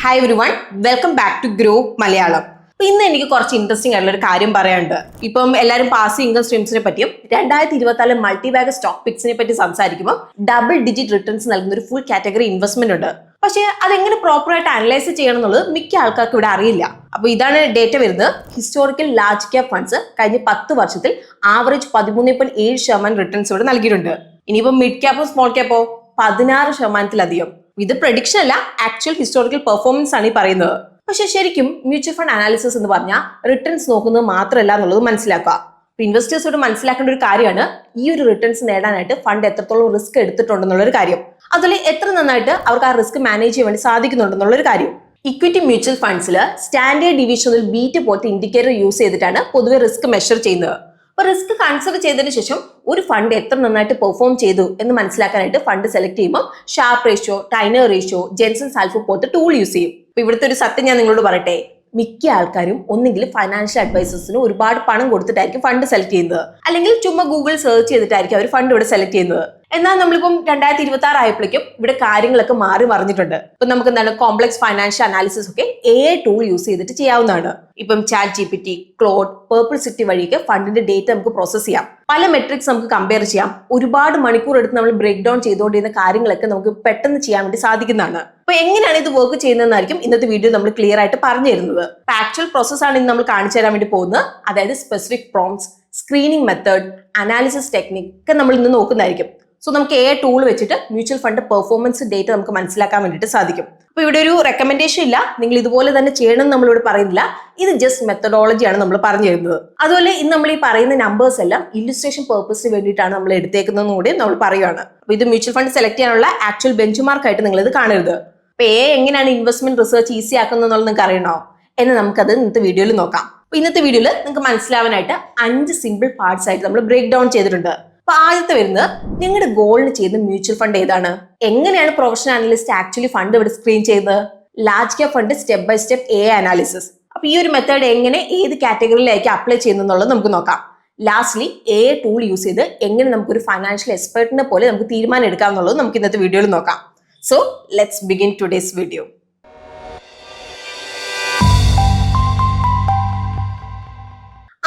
Hi every one, welcome back to grow Malayalam. അപ്പൊ ഇന്ന് എനിക്ക് കുറച്ച് ഇൻട്രസ്റ്റിംഗ് ആയിട്ടുള്ള ഒരു കാര്യം പറയാനുണ്ട്. ഇപ്പം എല്ലാവരും പാസീവ് ഇൻകം സ്ട്രീംസിനെ പറ്റിയും 2024 മൾട്ടി ബാഗ് സ്റ്റോക്ക് പിക്സിനെ പറ്റി സംസാരിക്കുമ്പോൾ ഡബിൾ ഡിജിറ്റ് റിട്ടേൺസ് നൽകുന്ന ഒരു ഫുൾ കാറ്റഗറി ഇൻവെസ്റ്റ്മെന്റ് ഉണ്ട്. പക്ഷേ അതെങ്ങനെ പ്രോപ്പറായിട്ട് അനലൈസ് ചെയ്യണം എന്നുള്ളത് മിക്ക ആൾക്കാർക്ക് ഇവിടെ അറിയില്ല. അപ്പൊ ഇതാണ് ഡേറ്റ വരുന്നത്. ഹിസ്റ്റോറിക്കൽ ലാർജ് ക്യാപ് ഫണ്ട്സ് കഴിഞ്ഞ 10 വർഷത്തിൽ ആവറേജ് 13.7% റിട്ടേൺസ് ഇവിടെ നൽകിയിട്ടുണ്ട്. ഇനിയിപ്പോ മിഡ് ക്യാപ്പോ സ്മോൾ ക്യാപ്പോ 16%. ഇത് പ്രഡിക്ഷൻ അല്ല, ആക്ച്വൽ ഹിസ്റ്റോറിക്കൽ പെർഫോമൻസ് ആണ് ഈ പറയുന്നത്. പക്ഷെ ശരിക്കും മ്യൂച്വൽ ഫണ്ട് അനാലിസിസ് എന്ന് പറഞ്ഞാൽ റിട്ടേൺസ് നോക്കുന്നത് മാത്രമല്ല എന്നുള്ളത് മനസ്സിലാക്കുക. ഇൻവെസ്റ്റേഴ്സോട് മനസ്സിലാക്കേണ്ട ഒരു കാര്യമാണ് ഈ ഒരു റിട്ടേൺസ് നേടാനായിട്ട് ഫണ്ട് എത്രത്തോളം റിസ്ക് എടുത്തിട്ടുണ്ടെന്നുള്ള ഒരു കാര്യം. അതുപോലെ എത്ര നന്നായിട്ട് അവർക്ക് ആ റിസ്ക് മാനേജ് ചെയ്യാൻ വേണ്ടി സാധിക്കുന്നുണ്ടെന്നുള്ള ഒരു കാര്യം. ഇക്വിറ്റി മ്യൂച്വൽ ഫണ്ട്സിൽ സ്റ്റാൻഡേർഡ് ഡീവിയേഷനിൽ ബീറ്റ് പോലത്തെ ഇൻഡിക്കേറ്റർ യൂസ് ചെയ്തിട്ടാണ് പൊതുവെ റിസ്ക് മെഷർ ചെയ്യുന്നത്. അപ്പൊ റിസ്ക് കൺസിഡർ ചെയ്തതിനു ശേഷം ഒരു ഫണ്ട് എത്ര നന്നായിട്ട് പെർഫോം ചെയ്തു എന്ന് മനസ്സിലാക്കാനായിട്ട് ഫണ്ട് സെലക്ട് ചെയ്യുമ്പോൾ ഷാർപ്പ് റേഷ്യോ, ടൈനർ റേഷ്യോ, ജെൻസൺ സാൽഫോ പോലത്തെ ടൂൾ യൂസ് ചെയ്യും. അപ്പൊ ഇവിടുത്തെ ഒരു സത്യം ഞാൻ നിങ്ങളോട് പറയട്ടെ, മിക്ക ആൾക്കാരും ഒന്നെങ്കിൽ ഫൈനാൻഷ്യൽ അഡ്വൈസേഴ്സിന് ഒരുപാട് പണം കൊടുത്തിട്ടായിരിക്കും ഫണ്ട് സെലക്ട് ചെയ്യുന്നത്, അല്ലെങ്കിൽ ചുമ്മാ ഗൂഗിൾ സെർച്ച് ചെയ്തിട്ടായിരിക്കും അവർ ഫണ്ട് ഇവിടെ സെലക്ട് ചെയ്യുന്നത്. എന്നാൽ നമ്മളിപ്പം 2026 ആയപ്പോഴേക്കും ഇവിടെ കാര്യങ്ങളൊക്കെ മാറി മറിഞ്ഞിട്ടുണ്ട്. ഇപ്പൊ നമുക്ക് എന്താണ് കോംപ്ലക്സ് ഫൈനാൻഷ്യൽ അനാലിസിസ് ഒക്കെ AI ടൂൾ യൂസ് ചെയ്തിട്ട് ചെയ്യാവുന്നതാണ്. ഇപ്പം ChatGPT, Claude, Perplexity വഴിയൊക്കെ ഫണ്ടിന്റെ ഡേറ്റ നമുക്ക് പ്രോസസ് ചെയ്യാം. പല മെട്രിക്സ് നമുക്ക് കമ്പയർ ചെയ്യാം. ഒരുപാട് മണിക്കൂർ എടുത്ത് നമ്മൾ ബ്രേക്ക് ഡൗൺ ചെയ്തുകൊണ്ടിരുന്ന കാര്യങ്ങളൊക്കെ നമുക്ക് പെട്ടെന്ന് ചെയ്യാൻ വേണ്ടി സാധിക്കുന്നതാണ്. അപ്പൊ എങ്ങനെയാണ് ഇത് വർക്ക് ചെയ്യുന്നതെന്നായിരിക്കും ഇന്നത്തെ വീഡിയോ നമ്മൾ ക്ലിയർ ആയിട്ട് പറഞ്ഞു തരുന്നത്. ആക്ച്വൽ പ്രോസസ് ആണ് ഇന്ന് നമ്മൾ കാണിച്ചു തരാൻ വേണ്ടി പോകുന്നത്. അതായത് specific prompts, screening method, analysis technique ഒക്കെ നമ്മൾ ഇന്ന് നോക്കുന്നതായിരിക്കും. സോ നമുക്ക് AI ടൂൾ വെച്ചിട്ട് മ്യൂച്വൽ ഫണ്ട് പെർഫോമൻസ് ഡേറ്റ നമുക്ക് മനസ്സിലാക്കാൻ വേണ്ടിയിട്ട് സാധിക്കും. അപ്പൊ ഇവിടെ ഒരു റെക്കമെൻഡേഷൻ ഇല്ല, നിങ്ങൾ ഇതുപോലെ തന്നെ ചെയ്യണം നമ്മളിവിടെ പറയുന്നില്ല. ഇത് ജസ്റ്റ് മെത്തഡോളജിയാണ് നമ്മൾ പറഞ്ഞു തരുന്നത്. അതുപോലെ ഇന്ന് നമ്മൾ ഈ പറയുന്ന നമ്പേഴ്സ് എല്ലാം ഇല്ലുസ്ട്രേഷൻ പേർപ്പസിന് വേണ്ടിയിട്ടാണ് നമ്മൾ എടുത്തേക്കുന്നതെന്ന് കൂടി നമ്മൾ പറയുകയാണ്. അപ്പൊ ഇത് മ്യൂച്വൽ ഫണ്ട് സെലക്ട് ചെയ്യാനുള്ള ആക്ച്വൽ ബെഞ്ച് മാർക്ക് ആയിട്ട് നിങ്ങൾ ഇത് കാണരുത്. അപ്പൊ AI എങ്ങനെയാണ് ഇൻവെസ്റ്റ്മെന്റ് റിസർച്ച് ഈസി ആക്കുന്നത് എന്നുള്ളത് നിങ്ങൾക്ക് അറിയണോ എന്ന് നമുക്കത് ഇന്നത്തെ വീഡിയോയിൽ നോക്കാം. അപ്പൊ ഇന്നത്തെ വീഡിയോയിൽ നിങ്ങൾക്ക് മനസ്സിലാവാനായിട്ട് 5 സിമ്പിൾ പാർട്സ് ആയിട്ട് നമ്മൾ ബ്രേക്ക് ഡൗൺ ചെയ്തിട്ടുണ്ട്. അപ്പൊ ആദ്യത്തെ വരുന്നത്, നിങ്ങളുടെ ഗോളിന് ചെയ്യുന്ന മ്യൂച്വൽ ഫണ്ട് ഏതാണ്? എങ്ങനെയാണ് പ്രൊഫഷണൽ അനലിസ്റ്റ് ആക്ച്വലി ഫണ്ട് ഇവിടെ സ്ക്രീൻ ചെയ്യുന്നത്? Large cap fund step by step AI analysis. അപ്പൊ ഈ ഒരു മെത്തേഡ് എങ്ങനെ ഏത് കാറ്റഗറിയിലേക്ക് അപ്ലൈ ചെയ്യുന്നുള്ളത് നമുക്ക് നോക്കാം. ലാസ്റ്റ്ലി AI ടൂൾ യൂസ് ചെയ്ത് എങ്ങനെ നമുക്കൊരു ഫൈനാൻഷ്യൽ എക്സ്പെർട്ടിനെ പോലെ നമുക്ക് തീരുമാനം എടുക്കാം എന്നുള്ളത് നമുക്ക് ഇന്നത്തെ വീഡിയോയിൽ നോക്കാം. So let's begin today's video.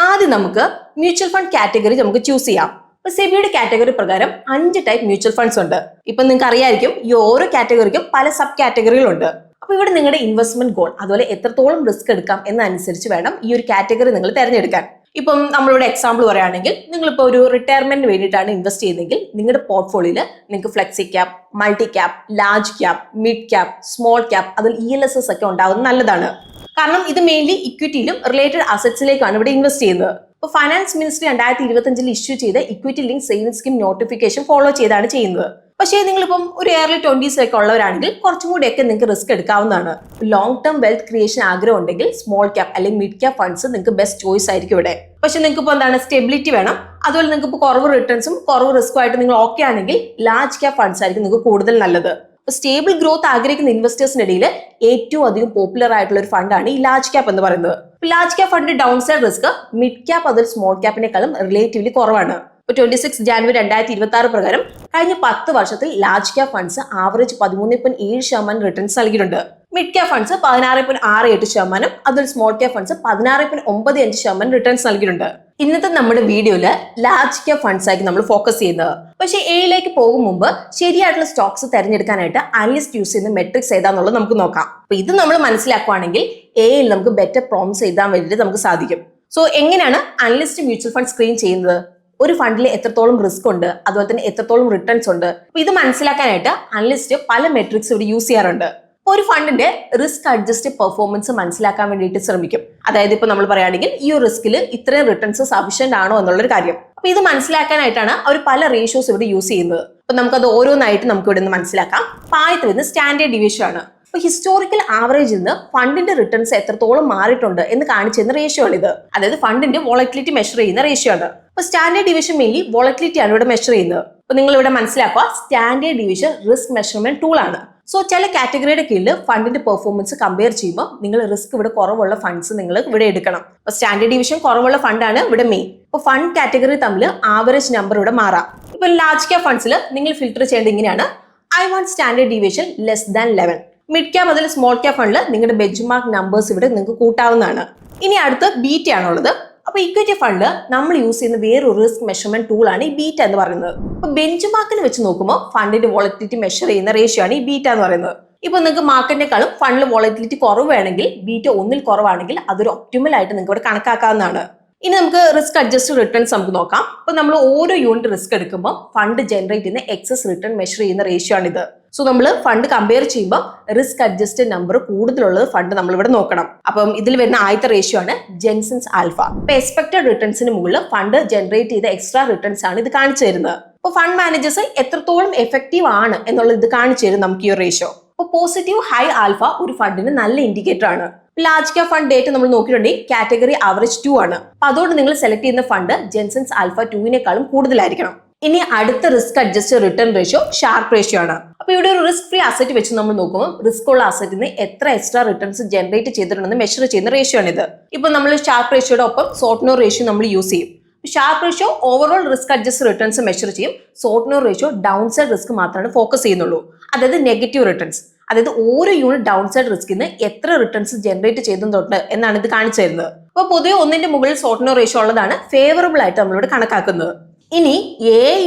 ആദ്യം നമുക്ക് മ്യൂച്വൽ ഫണ്ട് കാറ്റഗറി നമുക്ക് ചൂസ് ചെയ്യാം. സെബിയുടെ കാറ്റഗറി പ്രകാരം 5 ടൈപ്പ് മ്യൂച്വൽ ഫണ്ട്സ് ഉണ്ട്. ഇപ്പൊ നിങ്ങൾക്ക് അറിയായിരിക്കും ഈ ഓരോ കാറ്റഗറിക്കും പല സബ് കാറ്റഗറികളുണ്ട്. അപ്പൊ ഇവിടെ നിങ്ങളുടെ ഇൻവെസ്റ്റ്മെന്റ് ഗോൾ, അതുപോലെ എത്രത്തോളം റിസ്ക് എടുക്കാം എന്നനുസരിച്ച് വേണം ഈ ഒരു കാറ്റഗറി നിങ്ങൾ തിരഞ്ഞെടുക്കാൻ. ഇപ്പം നമ്മളിവിടെ എക്സാമ്പിൾ പറയുകയാണെങ്കിൽ, നിങ്ങളിപ്പോൾ ഒരു റിട്ടയർമെന്റിന് വേണ്ടിയിട്ടാണ് ഇൻവെസ്റ്റ് ചെയ്യുന്നതെങ്കിൽ നിങ്ങളുടെ പോർട്ട്ഫോളിയോയിൽ നിങ്ങൾക്ക് flexi cap, multi cap, large cap, mid cap, small cap, അതിൽ ELSS ഒക്കെ ഉണ്ടാവുന്നത് നല്ലതാണ്. കാരണം ഇത് മെയിൻലി ഇക്വിറ്റിയിലും റിലേറ്റഡ് അസറ്റ്സിലേക്കാണ് ഇവിടെ ഇൻവെസ്റ്റ് ചെയ്യുന്നത്. ഇപ്പോൾ ഫൈനാൻസ് മിനിസ്ട്രി 2025 ഇഷ്യൂ ചെയ്ത equity link saving scheme notification follow ചെയ്താണ് ചെയ്യുന്നത്. പക്ഷേ നിങ്ങളിപ്പം ഒരു early 20s ഒക്കെ ഉള്ളവരാണെങ്കിൽ കുറച്ചും കൂടിയൊക്കെ നിങ്ങൾക്ക് റിസ്ക് എടുക്കാവുന്നതാണ്. ലോങ് ടേം വെൽത്ത് ക്രിയേഷൻ ആഗ്രഹം ഉണ്ടെങ്കിൽ സ്മോൾ ക്യാപ് അല്ലെങ്കിൽ മിഡ് ക്യാപ് ഫണ്ട്സ് നിങ്ങൾക്ക് ബെസ്റ്റ് ചോയ്സ് ആയിരിക്കും ഇവിടെ. പക്ഷെ നിങ്ങൾക്ക് ഇപ്പോൾ എന്താണ് സ്റ്റെബിലിറ്റി വേണം, അതുപോലെ നിങ്ങൾക്ക് ഇപ്പോൾ കുറവ് റിട്ടേൺസും കുറവ് റിസ്ക്കും ആയിട്ട് നിങ്ങൾ ഓക്കെ ആണെങ്കിൽ ലാർജ് ക്യാപ് ഫണ്ട്സ് ആയിരിക്കും നിങ്ങൾക്ക് കൂടുതൽ നല്ലത്. സ്റ്റേബിൾ ഗ്രോത്ത് ആഗ്രഹിക്കുന്ന ഇൻവെസ്റ്റേഴ്സിന്റെ ഇടയിൽ ഏറ്റവും അധികം പോപ്പുലർ ആയിട്ടുള്ള ഒരു ഫണ്ടാണ് ഈ ലാർജ് ക്യാപ് എന്ന് പറയുന്നത്. Large cap fund down side risk mid cap അതിൽ സ്മോൾ ക്യാപ്പിനേക്കാളും റിലേറ്റീവ്ലി കുറവാണ്. 26 ജാനുവരി 2026 പ്രകാരം കഴിഞ്ഞ 10 വർഷത്തിൽ large cap funds average 13.7% returns നൽകിയിട്ടുണ്ട്. മിഡ് ക്യാപ് ഫണ്ട്സ് 16.68%, അതിൽ സ്മോൾ ക്യാപ് ഫണ്ട്സ് 16.95% റിട്ടേൺസ് നൽകിയിട്ടുണ്ട്. ഇന്നത്തെ നമ്മുടെ വീഡിയോയില് ലാർജ് ക്യാപ് ഫണ്ട്സ് ആയിരിക്കും നമ്മൾ ഫോക്കസ് ചെയ്യുന്നത്. പക്ഷേ എയിലേക്ക് പോകും മുമ്പ് ശരിയായിട്ടുള്ള സ്റ്റോക്സ് തിരഞ്ഞെടുക്കാനായിട്ട് അനലിസ്റ്റ് യൂസ് ചെയ്യുന്ന മെട്രിക്സ് ഏതാന്നുള്ളത് നമുക്ക് നോക്കാം. അപ്പൊ ഇത് നമ്മൾ മനസ്സിലാക്കുകയാണെങ്കിൽ എയിൽ നമുക്ക് ബെറ്റർ പ്രോംപ്റ്റ്സ് എഴുതാൻ വേണ്ടിയിട്ട് നമുക്ക് സാധിക്കും. സോ എങ്ങനെയാണ് അനലിസ്റ്റ് മ്യൂച്വൽ ഫണ്ട് സ്ക്രീൻ ചെയ്യുന്നത്? ഒരു ഫണ്ടിൽ എത്രത്തോളം റിസ്ക് ഉണ്ട്, അതുപോലെ തന്നെ എത്രത്തോളം റിട്ടേൺസ് ഉണ്ട്. അപ്പൊ ഇത് മനസ്സിലാക്കാനായിട്ട് അനലിസ്റ്റ് പല മെട്രിക്സ് ഇവിടെ യൂസ് ചെയ്യാറുണ്ട്. ഒരു ഫണ്ടിന്റെ റിസ്ക് അഡ്ജസ്റ്റ് പെർഫോമൻസ് മനസ്സിലാക്കാൻ വേണ്ടിയിട്ട് ശ്രമിക്കും. അതായത് ഇപ്പൊ നമ്മൾ പറയുകയാണെങ്കിൽ ഈ ഒരു റിസ്കിൽ ഇത്രയും റിട്ടേൺസ് സഫീഷ്യന്റ് ആണോ എന്നുള്ളൊരു കാര്യം. അപ്പൊ ഇത് മനസ്സിലാക്കാനായിട്ടാണ് അവർ പല റേഷ്യോസ് ഇവിടെ യൂസ് ചെയ്യുന്നത്. അപ്പൊ നമുക്കത് ഓരോന്നായിട്ട് നമുക്ക് ഇവിടെ നിന്ന് മനസ്സിലാക്കാം. ആദ്യത്തെ വരുന്നത് സ്റ്റാൻഡേർഡ് ഡീവിയേഷൻ ആണ്. അപ്പൊ ഹിസ്റ്റോറിക്കൽ ആവറേജിൽ നിന്ന് ഫണ്ടിന്റെ റിട്ടേൺസ് എത്രത്തോളം മാറിയിട്ടുണ്ട് എന്ന് കാണിച്ചു തരുന്ന റേഷ്യോ ആണ് ഇത്. അതായത് ഫണ്ടിന്റെ വോളറ്റിലിറ്റി മെഷർ ചെയ്യുന്ന റേഷ്യോ ആണ്. അപ്പൊ സ്റ്റാൻഡേർഡ് ഡിവിഷൻ മെയിൻലി വോളറ്റിലിറ്റി ആണ് ഇവിടെ മെഷർ ചെയ്യുന്നത്. അപ്പൊ നിങ്ങൾ ഇവിടെ മനസ്സിലാക്കുക, standard division risk measurement tool ആണ്. സോ ചില കാറ്റഗറിയുടെ കീഴിൽ ഫണ്ടിന്റെ പെർഫോമൻസ് കമ്പയർ ചെയ്യുമ്പോൾ നിങ്ങൾ റിസ്ക് ഇവിടെ കുറവുള്ള ഫണ്ട്സ് നിങ്ങൾ ഇവിടെ എടുക്കണം. അപ്പൊ സ്റ്റാൻഡേർഡ് ഡിവിഷൻ കുറവുള്ള ഫണ്ടാണ് ഇവിടെ മെയിൻ. ഇപ്പൊ ഫണ്ട് കാറ്റഗറി തമ്മിൽ ആവറേജ് നമ്പർ ഇവിടെ മാറാം. ഇപ്പൊ ലാർജ് ക്യാപ് ഫണ്ട്സിൽ നിങ്ങൾ ഫിൽട്ടർ ചെയ്യേണ്ടത് ഇങ്ങനെയാണ്: I want standard deviation less than 11. Mid cap അതിൽ സ്മോൾ ക്യാപ് ഫണ്ടിൽ നിങ്ങളുടെ ബെഞ്ച് മാർക്ക് നമ്പേഴ്സ് ഇവിടെ നിങ്ങൾക്ക് കൂട്ടാവുന്നതാണ്. ഇനി അടുത്ത് ബീറ്റ ആണുള്ളത്. അപ്പൊ ഇക്വിറ്റി ഫണ്ട് നമ്മൾ യൂസ് ചെയ്യുന്ന വേറൊരു റിസ്ക് മെഷർമെന്റ് ടൂൾ ആണ് ഈ ബീറ്റ എന്ന് പറയുന്നത്. അപ്പൊ ബെഞ്ച് മാർക്കിന് വെച്ച് നോക്കുമ്പോൾ ഫണ്ടിന്റെ വോളറ്റിലിറ്റി മെഷർ ചെയ്യുന്ന റേഷ്യോ ആണ് ഈ ബീറ്റ എന്ന് പറയുന്നത്. ഇപ്പൊ നിങ്ങൾക്ക് മാർക്കറ്റിനെക്കാളും ഫണ്ടിൽ വോളറ്റിലിറ്റി കുറവാണെങ്കിൽ, ബീറ്റ ഒന്നിൽ കുറവാണെങ്കിൽ അതൊരു ഒപ്റ്റിമൽ ആയിട്ട് നിങ്ങൾക്ക് ഇവിടെ കണക്കാക്കാവുന്നതാണ്. ഇനി നമുക്ക് റിസ്ക് അഡ്ജസ്റ്റഡ് റിട്ടേൺസ് നമുക്ക് നോക്കാം. അപ്പൊ നമ്മൾ ഓരോ യൂണിറ്റ് റിസ്ക് എടുക്കുമ്പോൾ ഫണ്ട് ജനറേറ്റ് ചെയ്യുന്ന എക്സസ് റിട്ടേൺ മെഷർ ചെയ്യുന്ന റേഷ്യോ ആണ് ഇത്. സോ നമ്മൾ ഫണ്ട് കമ്പയർ ചെയ്യുമ്പോൾ റിസ്ക് അഡ്ജസ്റ്റഡ് നമ്പർ കൂടുതലുള്ളത് ഫണ്ട് നമ്മൾ ഇവിടെ നോക്കണം. അപ്പം ഇതിൽ വരുന്ന ആദ്യത്തെ റേഷ്യോ ആണ് ജെൻസൺസ് ആൽഫ. ഇപ്പൊ എക്സ്പെക്ടഡ് റിട്ടേൺസിന് മുകളിൽ ഫണ്ട് ജനറേറ്റ് ചെയ്ത എക്സ്ട്രാ റിട്ടേൺസ് ആണ് ഇത് കാണിച്ചു തരുന്നത്. അപ്പൊ ഫണ്ട് മാനേജേഴ്സ് എത്രത്തോളം എഫക്റ്റീവ് ആണ് എന്നുള്ളത് ഇത് കാണിച്ചു തരും നമുക്ക് ഈ റേഷ്യോ. അപ്പോൾ പോസിറ്റീവ് ഹൈ ആൽഫ ഒരു ഫണ്ടിന് നല്ല ഇൻഡിക്കേറ്റർ ആണ്. ലാർജ് ക്യാപ് ഫണ്ട് ഡേറ്റ് നമ്മൾ നോക്കിയിട്ടുണ്ടെങ്കിൽ കാറ്റഗറി ആവറേജ് 2 ആണ്. അപ്പൊ അതുകൊണ്ട് നിങ്ങൾ സെലക്ട് ചെയ്യുന്ന ഫണ്ട് ജെൻസൺസ് ആൽഫ 2-നേക്കാളും കൂടുതലായിരിക്കണം. ഇനി അടുത്ത risk adjusted return ratio sharp ratio ആണ്. അപ്പൊ ഇവിടെ ഒരു റിസ്ക് ഫ്രീ അസറ്റ് വെച്ച് നമ്മൾ നോക്കുമ്പോൾ റിസ്ക് ഉള്ള അസറ്റിന് എത്ര എക്സ്ട്രാ റിട്ടേൺസ് ജനറേറ്റ് ചെയ്തിട്ടുണ്ടെന്ന് മെഷർ ചെയ്യുന്ന റേഷ്യോ ആണ് ഇത്. ഇപ്പൊ നമ്മൾ ഷാർപ്പ് റേഷ്യോയുടെ ഒപ്പം സോർട്ട്നോർ റേഷ്യോ നമ്മൾ യൂസ് ചെയ്യും. Sharp ratio overall risk adjusted returns measure ചെയ്യും. സോർട്ട്നോർ റേഷ്യോ ഡൗൺ സൈഡ് റിസ്ക് മാത്രമാണ് ഫോക്കസ് ചെയ്യുന്നുള്ളൂ, അതായത് നെഗറ്റീവ് റിട്ടേൺസ്. അതായത് ഓരോ യൂണിറ്റ് ഡൗൺ സൈഡ് റിസ്കിന് എത്ര റിട്ടേൺസ് ജനറേറ്റ് ചെയ്തിട്ടുണ്ട് എന്നാണ് ഇത് കാണിച്ചു തരുന്നത്. അപ്പൊ പൊതുവെ ഒന്നിന്റെ മുകളിൽ സോർട്ട്നോർ റേഷ്യോ ഉള്ളതാണ് ഫേവറബിൾ ആയിട്ട് നമ്മളിവിടെ കണക്കാക്കുന്നത്. ഇനി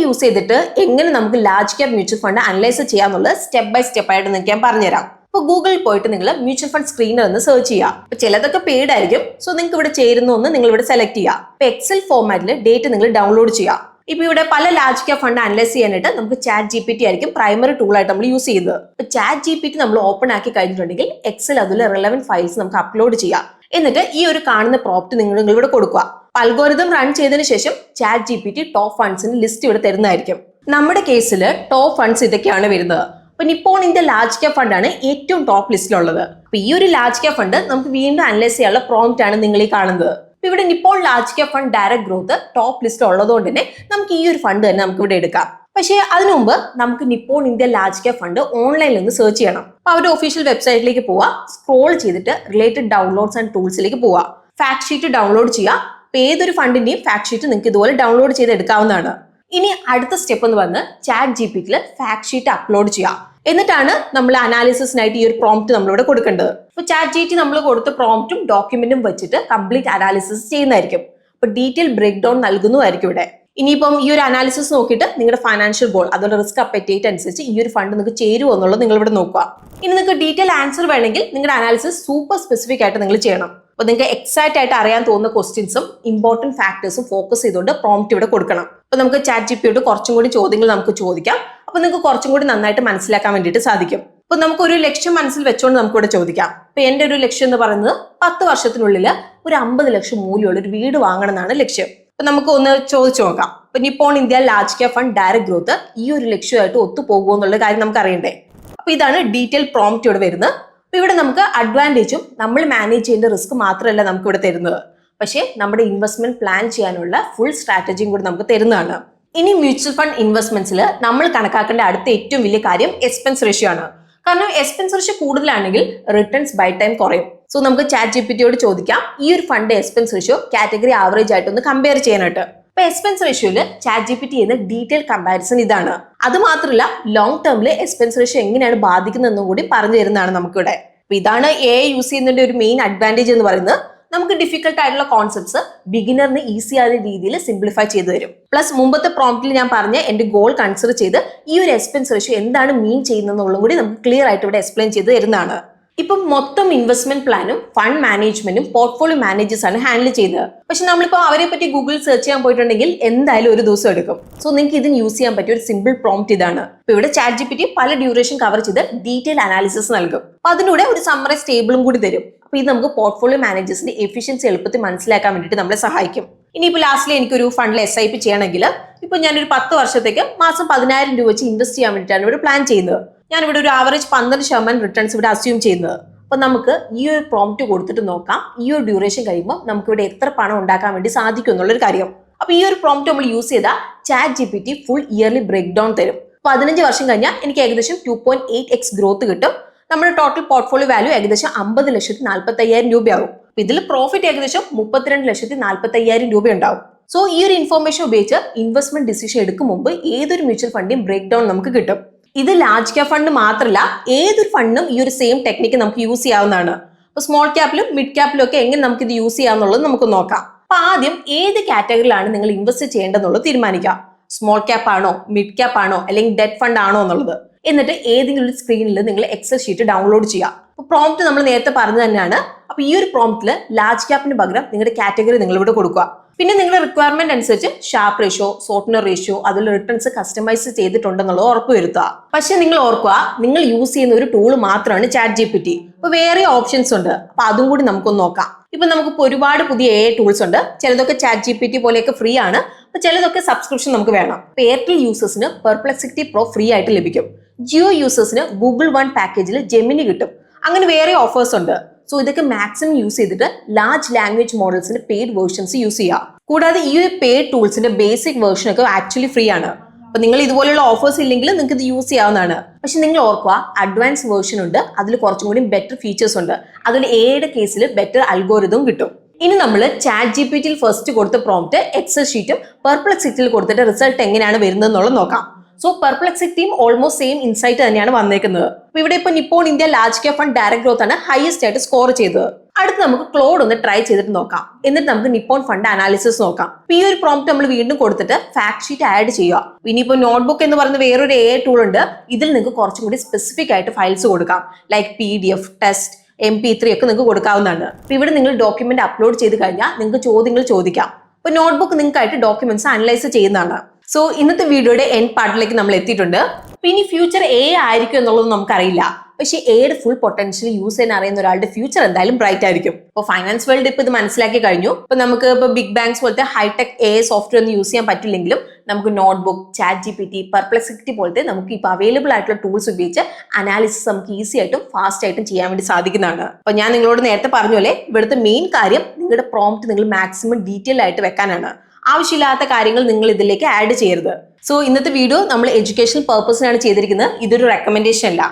യൂസ് ചെയ്തിട്ട് എങ്ങനെ നമുക്ക് large cap mutual fund analyse ചെയ്യാന്നുള്ളത് സ്റ്റെപ്പ് ബൈ സ്റ്റെപ്പ് ആയിട്ട് നിങ്ങൾക്ക് ഞാൻ പറഞ്ഞുതരാം. അപ്പൊ ഗൂഗിളിൽ പോയിട്ട് നിങ്ങൾ മ്യൂച്വൽ ഫണ്ട് സ്ക്രീനർ എന്ന് സെർച്ച് ചെയ്യുക. അപ്പൊ ചിലതൊക്കെ പെയ്ഡ് ആയിരിക്കും. സോ നിങ്ങൾക്ക് ഇവിടെ ചേരുന്ന ഒന്ന് നിങ്ങൾ ഇവിടെ സെലക്ട് ചെയ്യുക. ഇപ്പൊ എക്സൽ ഫോർമാറ്റിൽ ഡേറ്റ നിങ്ങൾ ഡൗൺലോഡ് ചെയ്യുക. ഇപ്പൊ ഇവിടെ പല ലാർജ് ക്യാപ് ഫണ്ട് അനലൈസ് ചെയ്യാനായിട്ട് നമുക്ക് ചാറ്റ് GPT ആയിരിക്കും പ്രൈമറി ടൂൾ ആയിട്ട് നമ്മൾ യൂസ് ചെയ്യുന്നത്. ഇപ്പൊ ചാറ്റ് GPT നമ്മൾ ഓപ്പൺ ആക്കി കഴിഞ്ഞിട്ടുണ്ടെങ്കിൽ എക്സൽ അതിൽ റെലവന്റ് ഫയൽസ് നമുക്ക് അപ്ലോഡ് ചെയ്യാം. എന്നിട്ട് ഈ ഒരു കാണുന്ന പ്രോപ്റ്റ് നിങ്ങൾ ഇവിടെ കൊടുക്കുക. അൽഗോരിതം റൺ ചെയ്തതിനു ശേഷം ചാറ്റ് GPT ടോപ്പ് ഫണ്ട്സിന്റെ ലിസ്റ്റ് ഇവിടെ തരുന്നതായിരിക്കും. നമ്മുടെ കേസിൽ ടോപ്പ് ഫണ്ട്സ് ഇതൊക്കെയാണ് വരുന്നത്. അപ്പൊ Nippon India large cap fund ആണ് ഏറ്റവും ടോപ്പ് ലിസ്റ്റിലുള്ളത്. അപ്പൊ ഈ ഒരു ലാർജ് ക്യാപ് ഫണ്ട് നമുക്ക് വീണ്ടും അനലൈസ് ചെയ്യാനുള്ള പ്രോംപ്റ്റ് ആണ് നിങ്ങൾ ഈ കാണുന്നത്. ഇവിടെ Nippon large cap fund direct growth top list ഉള്ളതുകൊണ്ട് തന്നെ നമുക്ക് ഈ ഒരു ഫണ്ട് തന്നെ നമുക്ക് ഇവിടെ എടുക്കാം. പക്ഷേ അതിനു മുമ്പ് നമുക്ക് Nippon India large cap fund ഓൺലൈനിൽ ഒന്ന് സെർച്ച് ചെയ്യണം. അപ്പൊ അവരുടെ ഒഫീഷ്യൽ വെബ്സൈറ്റിലേക്ക് പോവുക, സ്ക്രോൾ ചെയ്തിട്ട് റിലേറ്റഡ് ഡൗൺലോഡ്സ് ആൻഡ് ടൂൾസിലേക്ക് പോവുക, ഫാക്ട് ഷീറ്റ് ഡൗൺലോഡ് ചെയ്യുക. അപ്പൊ ഏതൊരു ഫണ്ടിന്റെയും ഫാക്ട് ഷീറ്റ് നിങ്ങൾക്ക് ഇതുപോലെ ഡൗൺലോഡ് ചെയ്ത് എടുക്കാവുന്നതാണ്. ഇനി അടുത്ത സ്റ്റെപ്പ് എന്ന് പറഞ്ഞ് ചാറ്റ് GPTയിൽ ഫാക്ട് ഷീറ്റ് അപ്ലോഡ് ചെയ്യുക. എന്നിട്ടാണ് നമ്മൾ അനാലിസിസിനായിട്ട് ഈ ഒരു പ്രോംപ്റ്റ് നമ്മളിവിടെ കൊടുക്കേണ്ടത്. അപ്പൊ ചാറ്റ് GPT നമ്മൾ കൊടുത്ത പ്രോംപ്റ്റും ഡോക്യുമെന്റും വെച്ചിട്ട് കംപ്ലീറ്റ് അനാലിസിസ് ചെയ്യുന്നതായിരിക്കും. അപ്പൊ ഡീറ്റെയിൽ ബ്രേക്ക് ഡൗൺ നൽകുന്നതായിരിക്കും ഇവിടെ. ഇനിയിപ്പം ഈ ഒരു അനാലിസിസ് നോക്കിയിട്ട് നിങ്ങളുടെ ഫൈനാൻഷ്യൽ ഗോൾ അതുപോലെ റിസ്ക് അപ്പറ്റേറ്റ് അനുസരിച്ച് ഈ ഒരു ഫണ്ട് നിങ്ങൾക്ക് ചേരുമോ എന്നുള്ളത് നിങ്ങൾ ഇവിടെ നോക്കുക. ഇനി നിങ്ങൾക്ക് ഡീറ്റെയിൽ ആൻസർ വേണമെങ്കിൽ നിങ്ങളുടെ അനാലിസിസ് സൂപ്പർ സ്പെസിഫിക് ആയിട്ട് നിങ്ങൾ ചെയ്യണം. അപ്പൊ നിങ്ങൾക്ക് എക്സാക്ട് ആയിട്ട് അറിയാൻ തോന്നുന്ന ക്വസ്റ്റ്യൻസും ഇമ്പോർട്ടന്റ് ഫാക്ടേഴ്സും ഫോക്കസ് ചെയ്തുകൊണ്ട് പ്രോംപ്റ്റ് ഇവിടെ കൊടുക്കണം. അപ്പൊ നമുക്ക് ചാറ്റ് GPTയോട് കുറച്ചും കൂടി ചോദ്യങ്ങൾ നമുക്ക് ചോദിക്കാം. അപ്പൊ നിങ്ങൾക്ക് കുറച്ചും കൂടി നന്നായിട്ട് മനസ്സിലാക്കാൻ വേണ്ടിയിട്ട് സാധിക്കും. അപ്പൊ നമുക്ക് ഒരു ലക്ഷ്യം മനസ്സിൽ വെച്ചുകൊണ്ട് നമുക്ക് ഇവിടെ ചോദിക്കാം. അപ്പൊ എന്റെ ഒരു ലക്ഷ്യം എന്ന് പറയുന്നത് 10 വർഷത്തിനുള്ളിൽ ഒരു 50 ലക്ഷം മൂല്യമുള്ള ഒരു വീട് വാങ്ങണം എന്നാണ് ലക്ഷ്യം. അപ്പൊ നമുക്ക് ഒന്ന് ചോദിച്ചു നോക്കാം. അപ്പൊ Nippon India large cap fund direct growth ഈ ഒരു ലക്ഷ്യമായിട്ട് ഒത്തുപോകുമോ എന്നുള്ള കാര്യം നമുക്ക് അറിയണ്ടേ. അപ്പൊ ഇതാണ് ഡീറ്റെയിൽ പ്രോംപ്റ്റ് ഇവിടെ വരുന്നത്. അപ്പൊ ഇവിടെ നമുക്ക് അഡ്വാൻറ്റേജും നമ്മൾ മാനേജ് ചെയ്യേണ്ട റിസ്ക് മാത്രമല്ല നമുക്ക് ഇവിടെ തരുന്നത്, പക്ഷേ നമ്മുടെ ഇൻവെസ്റ്റ്മെന്റ് പ്ലാൻ ചെയ്യാനുള്ള ഫുൾ സ്ട്രാറ്റജിയും കൂടി നമുക്ക് തരുന്നതാണ്. ഇനി മ്യൂച്വൽ ഫണ്ട് ഇൻവെസ്റ്റ്മെന്റ്സിൽ നമ്മൾ കണക്കാക്കേണ്ട അടുത്ത ഏറ്റവും വലിയ കാര്യം എക്സ്പെൻസ് റേഷ്യോ ആണ്. കാരണം എക്സ്പെൻസ് റേഷ്യോ കൂടുതലാണെങ്കിൽ റിട്ടേൺസ് ബൈ ടൈം കുറയും. സോ നമുക്ക് ചാറ്റ് GPTയോട് ചോദിക്കാം ഈ ഒരു fund expense ratio category average ആയിട്ട് ഒന്ന് കമ്പയർ ചെയ്യാനായിട്ട്. അപ്പൊ എക്സ്പെൻസ് റേഷ്യോയില് ചാറ്റ് GPT ചെയ്യുന്ന ഡീറ്റെയിൽ കമ്പാരിസൺ ഇതാണ്. അത് മാത്രമല്ല ലോങ് ടേമില് എക്സ്പെൻസ് റേഷ്യോ എങ്ങനെയാണ് ബാധിക്കുന്നതെന്നും കൂടി പറഞ്ഞു തരുന്നതാണ് നമുക്കിവിടെ. അപ്പൊ ഇതാണ് AI യൂസ് ചെയ്യുന്നതിന്റെ ഒരു മെയിൻ അഡ്വാൻറ്റേജ് എന്ന് പറയുന്നത്. നമുക്ക് ഡിഫിക്കൽട്ട് ആയിട്ടുള്ള കോൺസെപ്റ്റ്സ് ബിഗിനറിന് ഈസി ആയ രീതിയിൽ സിംപ്ലിഫൈ ചെയ്തു തരും. പ്ലസ് മുമ്പത്തെ പ്രോംപ്റ്റിൽ ഞാൻ പറഞ്ഞ എന്റെ ഗോൾ കൺസിഡർ ചെയ്ത് ഈ ഒരു എക്സ്പെൻസ് റേഷ്യോ എന്താണ് മീൻ ചെയ്യുന്നതെന്നുള്ളതും കൂടി നമുക്ക് ക്ലിയർ ആയിട്ട് ഇവിടെ എക്സ്പ്ലെയിൻ ചെയ്ത് തരുന്നതാണ്. ഇപ്പം മൊത്തം ഇൻവെസ്റ്റ്മെന്റ് പ്ലാനും ഫണ്ട് മാനേജ്മെന്റും പോർട്ട്ഫോളിയോ മാനേജേഴ്സ് ആണ് ഹാൻഡിൽ ചെയ്തത്. പക്ഷെ നമ്മളിപ്പോ അവരെ പറ്റി ഗൂഗിൾ സെർച്ച് ചെയ്യാൻ പോയിട്ടുണ്ടെങ്കിൽ എന്തായാലും ഒരു ദിവസം എടുക്കും. സോ നിങ്ങൾക്ക് ഇതിന് യൂസ് ചെയ്യാൻ പറ്റിയ ഒരു സിമ്പിൾ പ്രോംപ്റ്റ് ഇതാണ്. ഇപ്പൊ ഇവിടെ ചാറ്റ് GPT പല ഡ്യൂറേഷൻ കവർ ചെയ്ത് ഡീറ്റെയിൽ അനാലിസിസ് നൽകും. അപ്പൊ അതിലൂടെ ഒരു സമ്മറൈസ് ടേബിളും കൂടി തരും. അപ്പൊ ഇത് നമുക്ക് പോർട്ട്ഫോളിയോ മാനേജേഴ്സിന്റെ എഫിഷ്യൻസി എളുപ്പത്തിൽ മനസ്സിലാക്കാൻ വേണ്ടിയിട്ട് നമ്മളെ സഹായിക്കും. ഇനിയിപ്പോൾ ലാസ്റ്റിൽ എനിക്കൊരു ഫണ്ടിൽ SIP ചെയ്യണമെങ്കിൽ ഇപ്പൊ ഞാനൊരു 10 വർഷത്തേക്ക് മാസം 10,000 രൂപ വെച്ച് ഇൻവെസ്റ്റ് ചെയ്യാൻ വേണ്ടിയിട്ടാണ് ഇവിടെ പ്ലാൻ ചെയ്യുന്നത്. ഞാനിവിടെ ഒരു ആവറേജ് 12% റിട്ടേൺസ് ഇവിടെ അസ്യൂം ചെയ്യുന്നത്. അപ്പൊ നമുക്ക് ഈ ഒരു പ്രോംപ്റ്റ് കൊടുത്തിട്ട് നോക്കാം ഈ ഒരു ഡ്യൂറേഷൻ കഴിയുമ്പോൾ നമുക്ക് ഇവിടെ എത്ര പണം ഉണ്ടാക്കാൻ വേണ്ടി സാധിക്കും എന്നുള്ളൊരു കാര്യം. അപ്പൊ ഈ ഒരു പ്രോംപ്റ്റ് നമ്മൾ യൂസ് ചെയ്താൽ chat GPT full yearly break down തരും. 15 വർഷം കഴിഞ്ഞാൽ എനിക്ക് ഏകദേശം 2.8x ഗ്രോത്ത് കിട്ടും. നമ്മുടെ ടോട്ടൽ പോർട്ട്ഫോളിയോ വാല്യൂ ഏകദേശം 50,45,000 രൂപയാകും. ഇതിൽ പ്രോഫിറ്റ് ഏകദേശം 32,45,000 രൂപ ഉണ്ടാവും. സോ ഈ ഒരു ഇൻഫോർമേഷൻ ഉപയോഗിച്ച് ഇൻവെസ്റ്റ്മെന്റ് ഡിസിഷൻ എടുക്കും മുമ്പ് ഏതൊരു മ്യൂച്വൽ ഫണ്ടിന്റെയും ബ്രേക്ക് ഡൗൺ നമുക്ക് കിട്ടും. ഇത് ലാർജ് ക്യാപ് ഫണ്ട് മാത്രമല്ല, ഏതൊരു ഫണ്ടിനും ഈ ഒരു സെയിം ടെക്നിക്ക് നമുക്ക് യൂസ് ചെയ്യാവുന്നതാണ്. അപ്പൊ സ്മോൾ ക്യാപ്പിലും മിഡ് ക്യാപ്പിലും ഒക്കെ എങ്ങനെ നമുക്ക് ഇത് യൂസ് ചെയ്യാന്നുള്ളത് നമുക്ക് നോക്കാം. അപ്പൊ ആദ്യം ഏത് കാറ്റഗറിയിലാണ് നിങ്ങൾ ഇൻവെസ്റ്റ് ചെയ്യേണ്ടതെന്നുള്ളത് തീരുമാനിക്കാം. സ്മോൾ ക്യാപ്പ് ആണോ, മിഡ് ക്യാപ്പ് ആണോ, അല്ലെങ്കിൽ ഡെറ്റ് ഫണ്ട് ആണോ എന്നുള്ളത്. എന്നിട്ട് ഏതെങ്കിലും ഒരു സ്ക്രീനിൽ നിങ്ങൾ എക്സൽ ഷീറ്റ് ഡൗൺലോഡ് ചെയ്യുക. അപ്പൊ പ്രോംപ്റ്റ് നമ്മൾ നേരത്തെ പറഞ്ഞു തന്നെയാണ്. അപ്പൊ ഈ ഒരു പ്രോംപ്റ്റിൽ ലാർജ് ക്യാപ്പിന് പകരം നിങ്ങളുടെ കാറ്റഗറി നിങ്ങൾ ഇവിടെ കൊടുക്കുക. പിന്നെ നിങ്ങളുടെ റിക്വയർമെന്റ് അനുസരിച്ച് ഷാർപ്പ് റേഷ്യോ, സോർട്ടനർ റേഷ്യോ, അതിൽ റിട്ടേൺസ് കസ്റ്റമൈസ് ചെയ്തിട്ടുണ്ടെന്നുള്ളത് ഉറപ്പുവരുത്തുക. പക്ഷെ നിങ്ങൾ ഓർക്കുക, നിങ്ങൾ യൂസ് ചെയ്യുന്ന ഒരു ടൂൾ മാത്രമാണ് ChatGPT. അപ്പൊ വേറെ ഓപ്ഷൻസ് ഉണ്ട്. അപ്പൊ അതും കൂടി നമുക്കൊന്ന് നോക്കാം. ഇപ്പൊ നമുക്കിപ്പോൾ ഒരുപാട് പുതിയ AI ടൂൾസ് ഉണ്ട്. ചിലതൊക്കെ ChatGPT പോലെയൊക്കെ ഫ്രീ ആണ്, അപ്പൊ ചിലതൊക്കെ സബ്സ്ക്രിപ്ഷൻ നമുക്ക് വേണം. ഇപ്പൊ എയർടെൽ യൂസേഴ്സിന് പെർപ്ലെക്സിറ്റി പ്രോ ഫ്രീ ആയിട്ട് ലഭിക്കും. ജിയോ യൂസേഴ്സിന് Google One പാക്കേജിൽ ജെമിനി കിട്ടും. അങ്ങനെ വേറെ ഓഫേഴ്സ് ഉണ്ട്. സോ ഇതൊക്കെ മാക്സിമം യൂസ് ചെയ്തിട്ട് ലാർജ് ലാംഗ്വേജ് മോഡൽസിന്റെ പെയ്ഡ് വേർഷൻസ് യൂസ് ചെയ്യുക. കൂടാതെ ഈ ഒരു പെയ്ഡ് ടൂൾസിന്റെ ബേസിക് വേർഷൻ ഒക്കെ ആക്ച്വലി ഫ്രീ ആണ്. അപ്പൊ നിങ്ങൾ ഇതുപോലെയുള്ള ഓഫേഴ്സ് ഇല്ലെങ്കിൽ നിങ്ങൾക്ക് ഇത് യൂസ് ചെയ്യാവുന്നതാണ്. പക്ഷെ നിങ്ങൾ ഓർക്കുക, അഡ്വാൻസ് വേർഷൻ ഉണ്ട്, അതിൽ കുറച്ചും കൂടി ബെറ്റർ ഫീച്ചേഴ്സ് ഉണ്ട്. അതിൽ ഏയുടെ കേസിൽ ബെറ്റർ അൽഗോരിതം കിട്ടും. ഇനി നമ്മൾ ChatGPT ഫസ്റ്റ് കൊടുത്ത പ്രോംപ്റ്റ് എക്സൽ ഷീറ്റും പെർപ്ലെക്സിറ്റിയിൽ കൊടുത്തിട്ട് റിസൾട്ട് എങ്ങനെയാണ് വരുന്നത് എന്നുള്ളത് നോക്കാം. സോ പെർപ്ലെക്സിറ്റിയും ഓൾമോസ്റ്റ് സെയിം ഇൻസൈറ്റ് തന്നെയാണ് വന്നേക്കുന്നത്. അപ്പൊ ഇവിടെ ഇപ്പൊ Nippon India large cap fund direct growth ആണ് ഹയസ്റ്റ് ആയിട്ട് സ്കോർ ചെയ്തത്. അടുത്ത് നമുക്ക് ക്ലോഡ് ഒന്ന് ട്രൈ ചെയ്തിട്ട് നോക്കാം. എന്നിട്ട് നമുക്ക് നിപ്പോൺ ഫണ്ട് അനാലിസിസ് നോക്കാം. ഈ ഒരു പ്രോംപ്റ്റ് നമ്മൾ വീണ്ടും കൊടുത്തിട്ട് ഫാക്ട് ഷീറ്റ് ആഡ് ചെയ്യുക. ഇനിയിപ്പോ നോട്ട്ബുക്ക് എന്ന് പറയുന്ന വേറൊരു AI ടൂൾ ഉണ്ട്. ഇതിൽ നിങ്ങൾക്ക് കുറച്ചും കൂടി സ്പെസിഫിക് ആയിട്ട് ഫയൽസ് കൊടുക്കാം. ലൈക്ക് PDF, ടെസ്റ്റ്, MP3 ഒക്കെ നിങ്ങൾക്ക് കൊടുക്കാവുന്നതാണ്. അപ്പൊ ഇവിടെ നിങ്ങൾ ഡോക്യുമെന്റ് അപ്ലോഡ് ചെയ്ത് കഴിഞ്ഞാൽ നിങ്ങൾക്ക് ചോദ്യങ്ങൾ ചോദിക്കാം. അപ്പൊ നോട്ട്ബുക്ക് നിങ്ങൾക്കായിട്ട് ഡോക്യുമെന്റ്സ് അനലൈസ് ചെയ്യുന്നതാണ്. സോ ഇന്നത്തെ വീഡിയോയുടെ എൻഡ് പാർട്ടിലേക്ക് നമ്മൾ എത്തിയിട്ടുണ്ട്. ഇനി ഫ്യൂച്ചർ AI ആയിരിക്കും എന്നുള്ളത് നമുക്കറിയില്ല. പക്ഷേ എയുടെ ഫുൾ പൊട്ടൻഷ്യൽ യൂസ് ചെയ്യാൻ അറിയുന്ന ഒരാളുടെ ഫ്യൂച്ചർ എന്തായാലും ബ്രൈറ്റ് ആയിരിക്കും. ഇപ്പോൾ ഫൈനാൻസ് വേൾഡ് ഇപ്പൊ ഇത് മനസ്സിലാക്കി കഴിഞ്ഞു. ഇപ്പൊ നമുക്ക് ഇപ്പൊ ബിഗ് ബാങ്ക്സ് പോലത്തെ ഹൈടെക് AI സോഫ്റ്റ്വെയർ ഒന്നും യൂസ് ചെയ്യാൻ പറ്റില്ലെങ്കിലും നമുക്ക് നോട്ട്ബുക്ക്, ChatGPT, പെർപ്ലെക്സിറ്റി പോലത്തെ നമുക്ക് ഇപ്പോൾ അവൈലബിൾ ആയിട്ടുള്ള ടൂൾസ് ഉപയോഗിച്ച് അനാലിസിസ് നമുക്ക് ഈസി ആയിട്ടും ഫാസ്റ്റ് ആയിട്ടും ചെയ്യാൻ വേണ്ടി സാധിക്കുന്നതാണ്. അപ്പൊ ഞാൻ നിങ്ങളോട് നേരത്തെ പറഞ്ഞ പോലെ ഇവിടുത്തെ മെയിൻ കാര്യം നിങ്ങളുടെ പ്രോംപ്റ്റ് നിങ്ങൾ മാക്സിമം ഡീറ്റെയിൽ ആയിട്ട് വെക്കാനാണ്. ആവശ്യമില്ലാത്ത കാര്യങ്ങൾ നിങ്ങൾ ഇതിലേക്ക് ആഡ് ചെയ്യരുത്. സോ ഇന്നത്തെ വീഡിയോ നമ്മൾ എഡ്യൂക്കേഷണൽ പർപ്പസിനാണ് ചെയ്തിരിക്കുന്നത്. ഇതൊരു റെക്കമെൻഡേഷൻ അല്ല.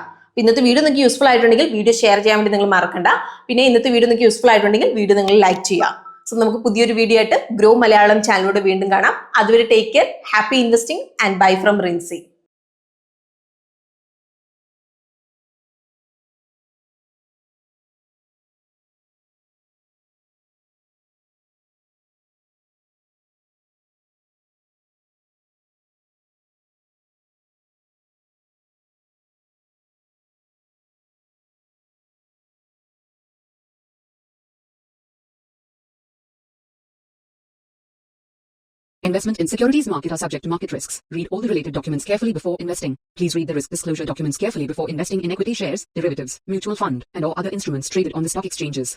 ഇന്നത്തെ വീഡിയോ നിങ്ങൾക്ക് യൂസ്ഫുൾ ആയിട്ടുണ്ടെങ്കിൽ വീഡിയോ ഷെയർ ചെയ്യാൻ വേണ്ടി നിങ്ങൾ മറക്കണ്ട. പിന്നെ ഇന്നത്തെ വീഡിയോ നിങ്ങൾക്ക് യൂസ്ഫുൾ ആയിട്ടുണ്ടെങ്കിൽ വീഡിയോ നിങ്ങൾ ലൈക്ക് ചെയ്യുക. സോ നമുക്ക് പുതിയൊരു വീഡിയോ ആയിട്ട് ഗ്രോ മലയാളം ചാനലിലൂടെ വീണ്ടും കാണാം. അതുവരെ take care, happy investing and bye from Rinsy. Investment in securities market are subject to market risks. Read all the related documents carefully before investing. Please read the risk disclosure documents carefully before investing in equity shares, derivatives, mutual fund, and or other instruments traded on the stock exchanges.